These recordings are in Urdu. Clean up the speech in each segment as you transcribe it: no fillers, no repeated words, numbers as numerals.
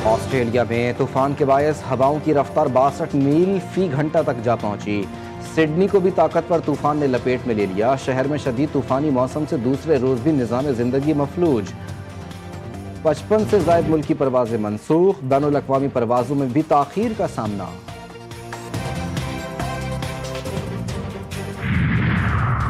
آسٹریلیا میں طوفان کے باعث ہواؤں کی رفتار 62 میل فی گھنٹہ تک جا پہنچی۔ سڈنی کو بھی طاقتور طوفان نے لپیٹ میں لے لیا۔ شہر میں شدید طوفانی موسم سے دوسرے روز بھی نظام زندگی مفلوج۔ 55 سے زائد ملکی پروازیں منسوخ۔ بین الاقوامی پروازوں میں بھی تاخیر کا سامنا۔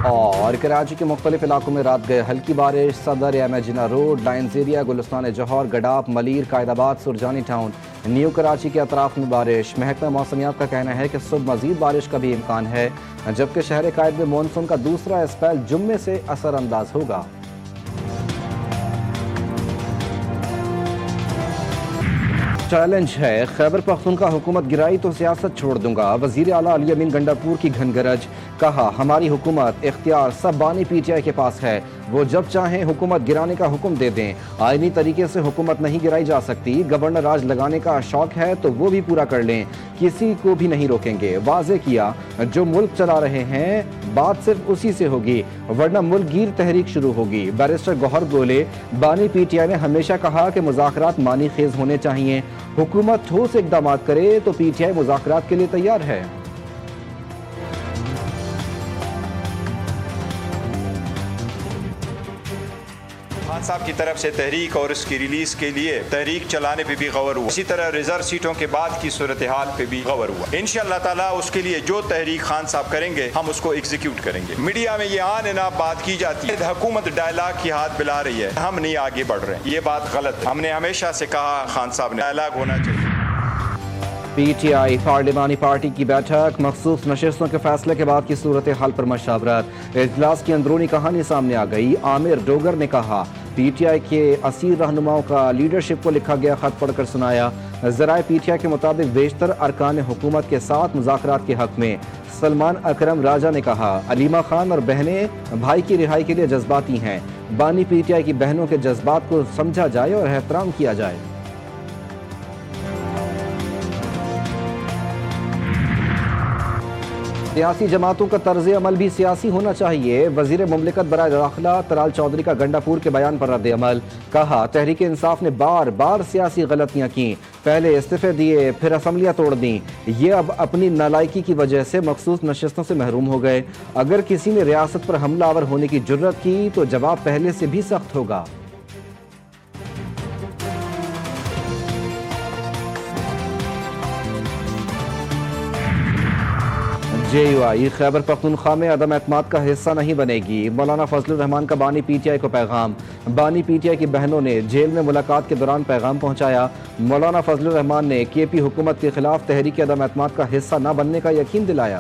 اور کراچی کے مختلف علاقوں میں رات گئے ہلکی بارش۔ صدر امیجنا روڈ، لائنز ایریا، گلستان جوہر، گڈاپ، ملیر، قائد آباد، سرجانی ٹاؤن، نیو کراچی کے اطراف میں بارش۔ محکمہ موسمیات کا کہنا ہے کہ صبح مزید بارش کا بھی امکان ہے، جبکہ شہر قائد میں مونسون کا دوسرا اسپیل جمعے سے اثر انداز ہوگا۔ چیلنج ہے، خیبر پختونخوا حکومت گرائی تو سیاست چھوڑ دوں گا۔ وزیر اعلیٰ علی امین گنڈاپور کی گھن گرج، کہا ہماری حکومت اختیار سب بانی پی ٹی آئی کے پاس ہے، وہ جب چاہیں حکومت گرانے کا حکم دے دیں۔ آئینی طریقے سے حکومت نہیں گرائی جا سکتی، گورنر راج لگانے کا شوق ہے تو وہ بھی پورا کر لیں، کسی کو بھی نہیں روکیں گے۔ واضح کیا جو ملک چلا رہے ہیں بات صرف اسی سے ہوگی، ورنہ ملک گیر تحریک شروع ہوگی۔ بیرسٹر گوہر بولے، بانی پی ٹی آئی نے ہمیشہ کہا کہ مذاکرات معنی خیز ہونے چاہیے، حکومت ٹھوس اقدامات کرے تو پی ٹی آئی مذاکرات کے لیے تیار ہے۔ خان صاحب کی طرف سے تحریک اور اس کی ریلیز کے لیے تحریک چلانے پہ بھی غور ہوا، اسی طرح ریزرو سیٹوں کے بعد کی صورتحال پہ بھی غور ہوا۔ انشاءاللہ تعالیٰ اس کے لیے جو تحریک خان صاحب کریں گے ہم اس کو ایگزیکیوٹ کریں گے۔ میڈیا میں یہ آن اینڈ آف بات کی جاتی ہے، حکومت ڈائلاگ کی ہاتھ بلا رہی ہے، ہم نہیں آگے بڑھ رہے ہیں، یہ بات غلط ہے۔ ہم نے ہمیشہ سے کہا خان صاحب نے ڈائلاگ ہونا چاہیے۔ پی ٹی آئی پارلیمانی پارٹی کی بیٹھک، مخصوص نشستوں کے فیصلے کے بعد کی صورتحال پر مشاورت۔ اجلاس کی اندرونی کہانی سامنے آ گئی۔ عامر ڈوگر نے کہا پی ٹی آئی کے اسیر رہنماؤں کا لیڈرشپ کو لکھا گیا خط پڑھ کر سنایا۔ ذرائع پی ٹی آئی کے مطابق بیشتر ارکان حکومت کے ساتھ مذاکرات کے حق میں۔ سلمان اکرم راجہ نے کہا علیمہ خان اور بہنیں بھائی کی رہائی کے لیے جذباتی ہیں، بانی پی ٹی آئی کی بہنوں کے جذبات کو سمجھا جائے اور احترام کیا جائے۔ سیاسی جماعتوں کا طرز عمل بھی سیاسی ہونا چاہیے۔ وزیر مملکت برائے داخلہ طلال چودھری کا گنڈاپور کے بیان پر رد عمل، کہا تحریک انصاف نے بار بار سیاسی غلطیاں کیں، پہلے استعفے دیے پھر اسمبلیاں توڑ دیں، یہ اب اپنی نالائکی کی وجہ سے مخصوص نشستوں سے محروم ہو گئے۔ اگر کسی نے ریاست پر حملہ آور ہونے کی جرت کی تو جواب پہلے سے بھی سخت ہوگا۔ جے یو آئی خیبر پختونخوا میں عدم اعتماد کا حصہ نہیں بنے گی، مولانا فضل الرحمان کا بانی پی ٹی آئی کو پیغام۔ بانی پی ٹی آئی کی بہنوں نے جیل میں ملاقات کے دوران پیغام پہنچایا۔ مولانا فضل الرحمان نے کے پی حکومت کے خلاف تحریک عدم اعتماد کا حصہ نہ بننے کا یقین دلایا۔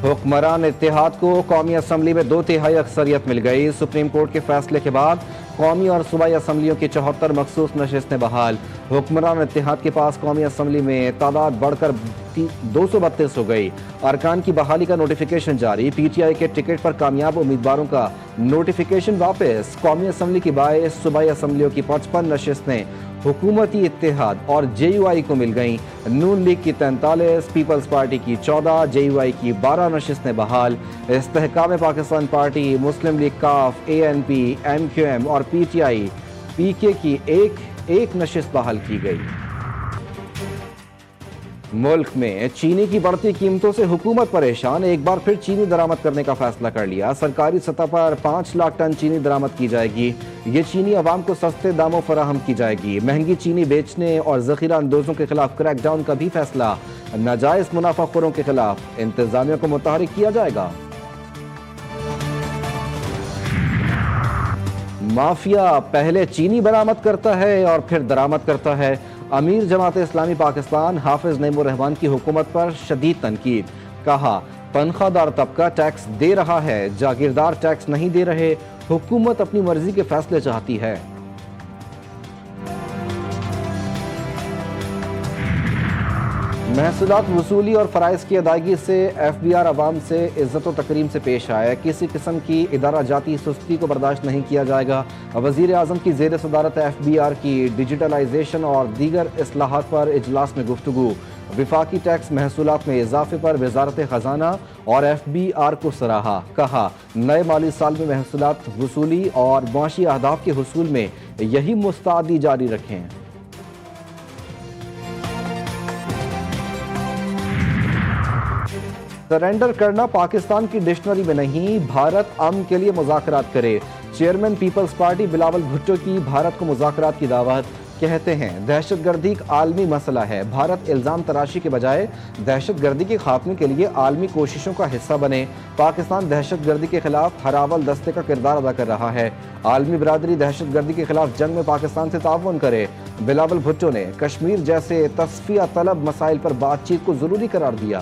حکمران اتحاد کو قومی اسمبلی میں 2/3 اکثریت مل گئی۔ سپریم کورٹ کے فیصلے کے بعد قومی اور صوبائی اسمبلیوں کی 74 مخصوص نشستیں بحال۔ حکمران اتحاد کے پاس قومی اسمبلی میں تعداد بڑھ کر 232 ہو گئی۔ ارکان کی بحالی کا نوٹیفیکیشن جاری۔ پی ٹی آئی کے ٹکٹ پر کامیاب امیدواروں کا نوٹیفیکیشن واپس۔ قومی اسمبلی کی 22، صوبائی اسمبلیوں کی 55 نشستیں حکومتی اتحاد اور جے یو آئی کو مل گئیں۔ نون لیگ کی 43، پیپلز پارٹی کی 14، جے یو آئی کی 12 نشستیں بحال۔ استحکام پاکستان پارٹی، مسلم لیگ کاف، A N P, M Q M اور پی ٹی آئی پی کے کی ایک نشست بحال کی گئی۔ ملک میں چینی کی بڑھتی قیمتوں سے حکومت پریشان، ایک بار پھر چینی درآمد کرنے کا فیصلہ کر لیا۔ سرکاری سطح پر 5 لاکھ ٹن چینی درآمد کی جائے گی۔ یہ چینی عوام کو سستے داموں فراہم کی جائے گی۔ مہنگی چینی بیچنے اور ذخیرہ اندوزوں کے خلاف کریک ڈاؤن کا بھی فیصلہ۔ ناجائز منافع خوروں کے خلاف انتظامیہ کو متحرک کیا جائے گا۔ مافیا پہلے چینی برآمد کرتا ہے اور پھر درآمد کرتا ہے۔ امیر جماعت اسلامی پاکستان حافظ نعیم الرحمان کی حکومت پر شدید تنقید، کہا تنخواہ دار طبقہ ٹیکس دے رہا ہے، جاگیردار ٹیکس نہیں دے رہے، حکومت اپنی مرضی کے فیصلے چاہتی ہے۔ محصولات وصولی اور فرائض کی ادائیگی سے ایف بی آر عوام سے عزت و تکریم سے پیش آئے، کسی قسم کی ادارہ جاتی سستی کو برداشت نہیں کیا جائے گا۔ وزیر اعظم کی زیر صدارت ایف بی آر کی ڈیجیٹلائزیشن اور دیگر اصلاحات پر اجلاس میں گفتگو۔ وفاقی ٹیکس محصولات میں اضافے پر وزارت خزانہ اور FBR کو سراہا، کہا نئے مالی سال میں محصولات وصولی اور معاشی اہداف کے حصول میں یہی مستعدی جاری رکھیں۔ سرنڈر کرنا پاکستان کی ڈکشنری میں نہیں، بھارت امن کے لیے مذاکرات کرے۔ چیئرمین پیپلز پارٹی بلاول بھٹو کی بھارت کو مذاکرات کی دعوت، کہتے ہیں دہشت گردی ایک عالمی مسئلہ ہے، بھارت الزام تراشی کے بجائے دہشت گردی کے خاتمے کے لیے عالمی کوششوں کا حصہ بنے۔ پاکستان دہشت گردی کے خلاف ہراول دستے کا کردار ادا کر رہا ہے، عالمی برادری دہشت گردی کے خلاف جنگ میں پاکستان سے تعاون کرے۔ بلاول بھٹو نے کشمیر جیسے تصفیہ طلب مسائل پر بات چیت کو ضروری قرار دیا۔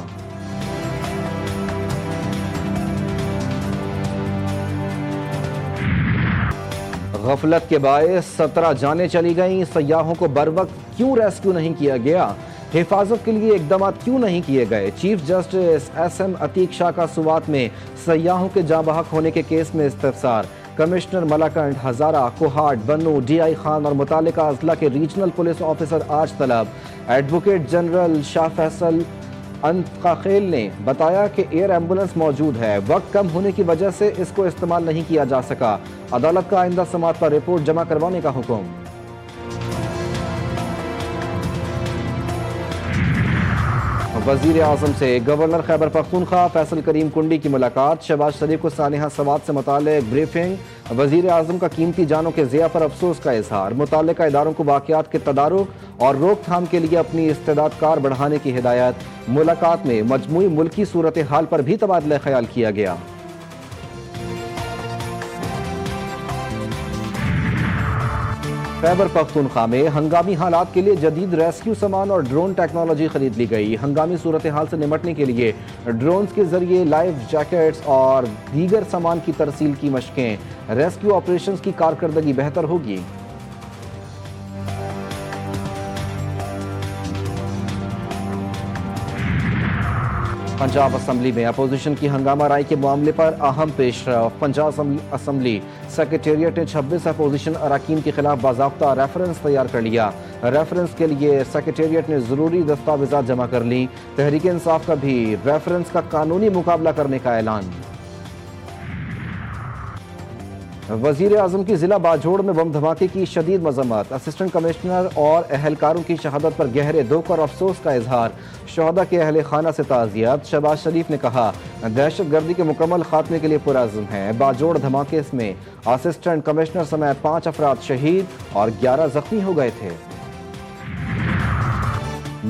غفلت کے باعث 17 جانیں چلی گئیں، سیاحوں کو بروقت کیوں ریسکیو نہیں کیا گیا؟ حفاظت کے لیے اقدامات کیوں نہیں کیے گئے؟ چیف جسٹس SM عتیق شاہ کا سوات میں سیاحوں کے جاں بحق ہونے کے کیس میں استفسار۔ کمشنر ملاکنڈ، ہزارہ، کوہاٹ، بنو، DI خان اور متعلقہ اضلاع کے ریجنل پولیس آفیسر آج طلب۔ ایڈوکیٹ جنرل شاہ فیصل انتقاخیل نے بتایا کہ ایئر ایمبولنس موجود ہے، وقت کم ہونے کی وجہ سے اس کو استعمال نہیں کیا جا سکا۔ عدالت کا آئندہ سماعت پر رپورٹ جمع کروانے کا حکم۔ وزیر اعظم سے گورنر خیبر پختونخوا فیصل کریم کنڈی کی ملاقات، شہباز شریف کو سانحہ سوات سے متعلق بریفنگ، وزیر اعظم کا قیمتی جانوں کے ضیاع پر افسوس کا اظہار، متعلقہ اداروں کو واقعات کے تدارک اور روک تھام کے لیے اپنی استعداد کار بڑھانے کی ہدایت۔ ملاقات میں مجموعی ملکی صورتحال پر بھی تبادلہ خیال کیا گیا۔ خیبر پختونخوا میں ہنگامی حالات کے لیے جدید ریسکیو سامان اور ڈرون ٹیکنالوجی خرید لی گئی۔ ہنگامی صورتحال سے نمٹنے کے لیے ڈرونز کے ذریعے لائف جیکٹس اور دیگر سامان کی ترسیل کی مشقیں، ریسکیو آپریشنز کی کارکردگی بہتر ہوگی۔ پنجاب اسمبلی میں اپوزیشن کی ہنگامہ رائے کے معاملے پر اہم پیش رفت۔ پنجاب اسمبلی سیکریٹریٹ نے 26 اپوزیشن اراکین کے خلاف باضابطہ ریفرنس تیار کر لیا۔ ریفرنس کے لیے سیکریٹریٹ نے ضروری دستاویزات جمع کر لی۔ تحریک انصاف کا بھی ریفرنس کا قانونی مقابلہ کرنے کا اعلان۔ وزیر اعظم کی ضلع باجوڑ میں بم دھماکے کی شدید مذمت، اسسٹنٹ کمشنر اور اہلکاروں کی شہادت پر گہرے دکھ اور افسوس کا اظہار، شہداء کے اہل خانہ سے تعزیت۔ شہباز شریف نے کہا دہشت گردی کے مکمل خاتمے کے لیے پرعزم ہیں۔ باجوڑ دھماکے میں اسسٹنٹ کمشنر سمیت 5 افراد شہید اور 11 زخمی ہو گئے تھے۔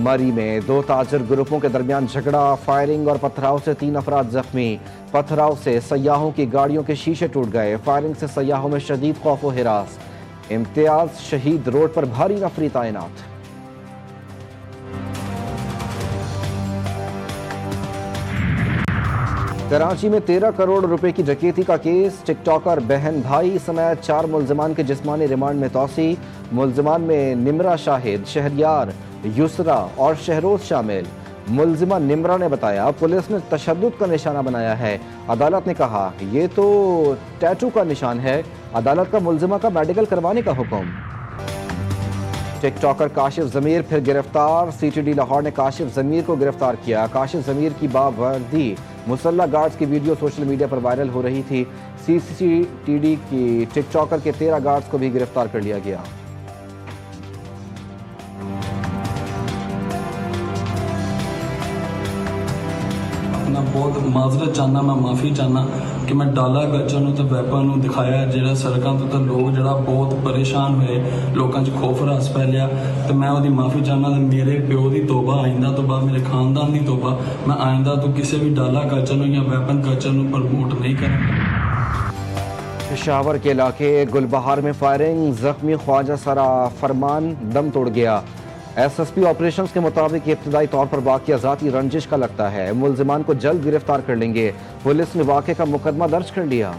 مری میں 2 تاجر گروپوں کے درمیان جھگڑا، فائرنگ اور پتھراؤ سے 3 افراد زخمی۔ پتھراؤ سے سیاحوں کی گاڑیوں کے شیشے ٹوٹ گئے، فائرنگ سے سیاحوں میں شدید خوف و ہراس۔ امتیاز شہید روڈ پر بھاری نفری تعینات۔ کراچی میں 13 کروڑ روپے کی ڈکیتی کا کیس، ٹک ٹاکر بہن بھائی سمیت 4 ملزمان کے جسمانی ریمانڈ میں توسیع۔ ملزمان میں نمرہ شاہد، شہریار، یسرا اور شہروز شامل۔ ملزمہ نمرہ نے بتایا پولیس نے تشدد کا نشانہ بنایا ہے۔ عدالت نے کہا یہ تو ٹیٹو کا نشان ہے۔ عدالت کا ملزمہ کا میڈیکل کروانے کا حکم۔ ٹک ٹاکر کاشف ضمیر پھر گرفتار، CTD لاہور نے کاشف ضمیر کو گرفتار کیا۔ کاشف ضمیر کی باوردی مسلح گارڈز کی ویڈیو سوشل میڈیا پر وائرل ہو رہی تھی۔ CCTD کی ٹک ٹاکر کے 13 گارڈز کو بھی گرفتار کر لیا گیا۔ بہت معذرت چاہنا، میں معافی چاہنا کہ میں ڈالا گجر تے ویپن دکھایا جہاں سڑکوں تو لوگ جڑا بہت پریشان ہوئے، لوگوں چ خوف راس پھیلیا، تو میں وہ معافی چاہنا۔ میرے پیو کی توبہ، آئندہ توبہ، میرے خاندان کی توبہ، میں آئندہ تو کسی بھی ڈالا گجر یا ویپن گجر پرموٹ نہیں کروں۔ پشاور کے علاقے گلبہار میں فائرنگ، زخمی خواجہ سرا فرمان دم توڑ گیا۔ SSP آپریشنز کے مطابق یہ ابتدائی طور پر واقعہ ذاتی رنجش کا لگتا ہے، ملزمان کو جلد گرفتار کر لیں گے۔ پولیس نے واقعے کا مقدمہ درج کر لیا۔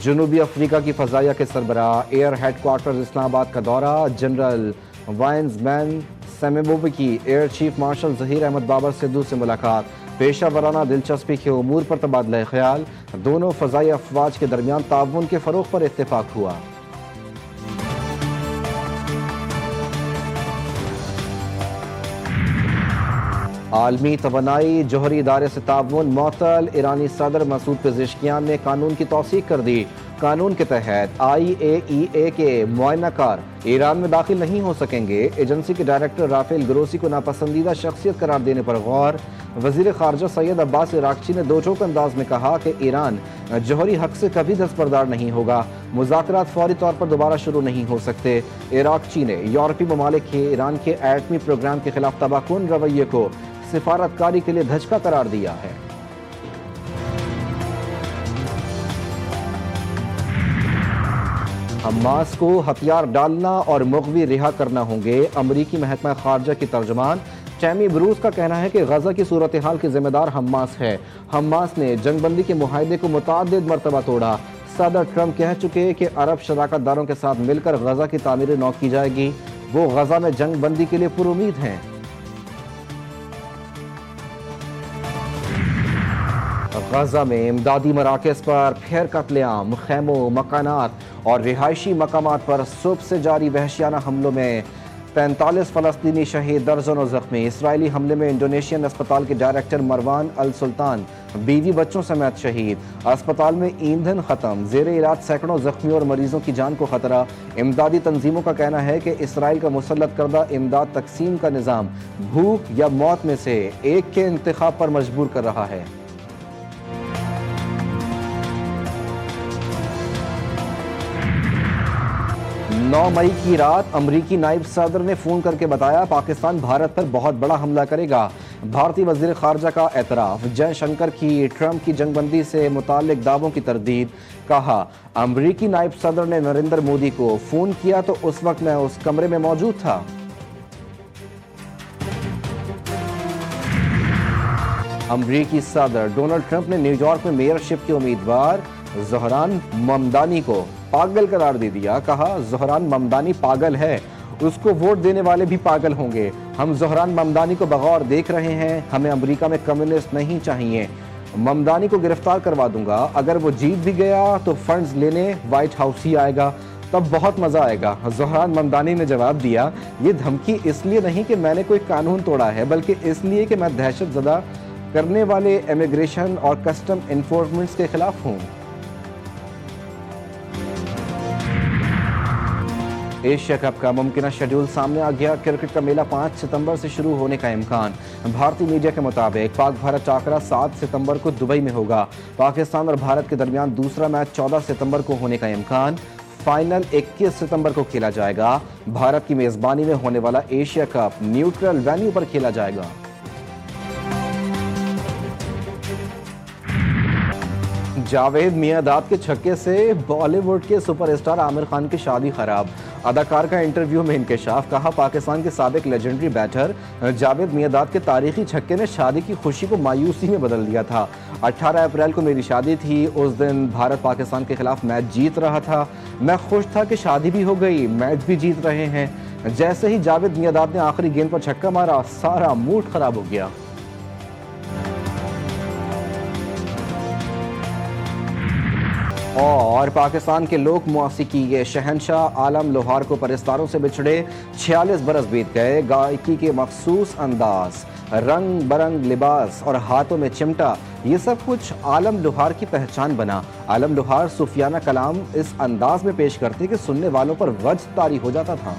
جنوبی افریقہ کی فضائیہ کے سربراہ ایئر ہیڈ کوارٹر اسلام آباد کا دورہ، جنرل وائنز مین سیمیبوبی کی air chief marshal Zaheer Ahmed Babar Sidhu سے ملاقات، پیشہ ورانہ دلچسپی کے امور پر تبادلہ خیال، دونوں فضائی افواج کے درمیان تعاون کے فروغ پر اتفاق ہوا۔ عالمی توانائی جوہری ادارے سے تعاون معطل، ایرانی صدر مسعود پزشکیان نے قانون کی توثیق کر دی۔ قانون کے تحت IAEA کے معائنہ کار ایران میں داخل نہیں ہو سکیں گے۔ ایجنسی کے ڈائریکٹر رافیل گروسی کو ناپسندیدہ شخصیت قرار دینے پر غور۔ وزیر خارجہ سید عباس عراقچی نے دو ٹوک انداز میں کہا کہ ایران جوہری حق سے کبھی دستبردار نہیں ہوگا، مذاکرات فوری طور پر دوبارہ شروع نہیں ہو سکتے۔ عراقچی نے یورپی ممالک کے ایران کے ایٹمی پروگرام کے خلاف تباہ کن رویے کو سفارتکاری کے لیے دھچکا قرار دیا ہے۔ حماس کو ہتھیار ڈالنا اور مغوی رہا کرنا ہوں گے۔ امریکی محکمہ خارجہ کی ترجمان ٹیمی بروس کا کہنا ہے کہ غزہ کی صورتحال کی ذمہ دار حماس ہے۔ حماس نے جنگ بندی کے معاہدے کو متعدد مرتبہ توڑا۔ صدر ٹرمپ کہہ چکے کہ عرب شراکت داروں کے ساتھ مل کر غزہ کی تعمیر نو کی جائے گی۔ وہ غزہ میں جنگ بندی کے لیے پر امید ہیں۔ غزہ میں امدادی مراکز پر پھر قتل عام، خیموں، مکانات اور رہائشی مقامات پر صبح سے جاری وحشیانہ حملوں میں 45 فلسطینی شہید، درجنوں زخمی۔ اسرائیلی حملے میں انڈونیشین اسپتال کے ڈائریکٹر مروان السلطان بیوی بچوں سمیت شہید۔ اسپتال میں ایندھن ختم، زیر علاج سینکڑوں زخمیوں اور مریضوں کی جان کو خطرہ۔ امدادی تنظیموں کا کہنا ہے کہ اسرائیل کا مسلط کردہ امداد تقسیم کا نظام بھوک یا موت میں سے ایک کے انتخاب پر مجبور کر رہا ہے۔ 9 مئی کی رات امریکی نائب صدر نے فون کر کے بتایا پاکستان بھارت پر بہت بڑا حملہ کرے گا۔ بھارتی وزیر خارجہ کا اعتراف، جے شنکر کی ٹرمپ کی جنگ بندی سے متعلق دعووں کی تردید۔ کہا امریکی نائب صدر نے نریندر مودی کو فون کیا تو اس وقت میں اس کمرے میں موجود تھا۔ امریکی صدر ڈونلڈ ٹرمپ نے نیو یارک میں میئرشپ کے امیدوار زہران ممدانی کو پاگل قرار دے دیا۔ کہا زہران ممدانی پاگل ہے، اس کو ووٹ دینے والے بھی پاگل ہوں گے۔ ہم زہران ممدانی کو بغور دیکھ رہے ہیں، ہمیں امریکہ میں کمیونسٹ نہیں چاہیے۔ ممدانی کو گرفتار کروا دوں گا، اگر وہ جیت بھی گیا تو فنڈز لینے وائٹ ہاؤس ہی آئے گا، تب بہت مزہ آئے گا۔ زہران ممدانی نے جواب دیا، یہ دھمکی اس لیے نہیں کہ میں نے کوئی قانون توڑا ہے، بلکہ اس لیے کہ میں دہشت زدہ کرنے والے امیگریشن اور کسٹم انفورسمنٹ کے خلاف ہوں۔ ایشیا کپ کا ممکنہ شیڈول سامنے آ گیا۔ کرکٹ کا میلہ 5 ستمبر سے شروع ہونے کا امکان۔ بھارتی میڈیا کے مطابق پاک بھارت ٹاکرا 7 ستمبر کو دبئی میں ہوگا۔ پاکستان اور بھارت کے درمیان دوسرا میچ 14 ستمبر کو ہونے کا امکان۔ فائنل 21 ستمبر کو کھیلا جائے گا۔ بھارت کی میزبانی میں ہونے والا ایشیا کپ نیوٹرل وینیو پر کھیلا جائے گا۔ جاوید میاں-داد کے چھکے سے بالی ووڈ کے سپر اسٹار عامر خان کی شادی خراب۔ اداکار کا انٹرویو میں انکشاف۔ کہا پاکستان کے سابق لیجنڈری بیٹر جاوید میاں-داد کے تاریخی چھکے نے شادی کی خوشی کو مایوسی میں بدل دیا تھا۔ 18 اپریل کو میری شادی تھی، اس دن بھارت پاکستان کے خلاف میچ جیت رہا تھا، میں خوش تھا کہ شادی بھی ہو گئی، میچ بھی جیت رہے ہیں۔ جیسے ہی جاوید میاں-داد نے آخری گیند پر چھکا مارا، سارا موڈ خراب ہو گیا۔ اور پاکستان کے لوک موسیقی کے شہنشاہ عالم لوہار کو پرستاروں سے بچھڑے 46 برس بیت گئے۔ گائکی کے مخصوص انداز، رنگ برنگ لباس اور ہاتھوں میں چمٹا، یہ سب کچھ عالم لوہار کی پہچان بنا۔ عالم لوہار صوفیانہ کلام اس انداز میں پیش کرتے کہ سننے والوں پر وجد طاری ہو جاتا تھا۔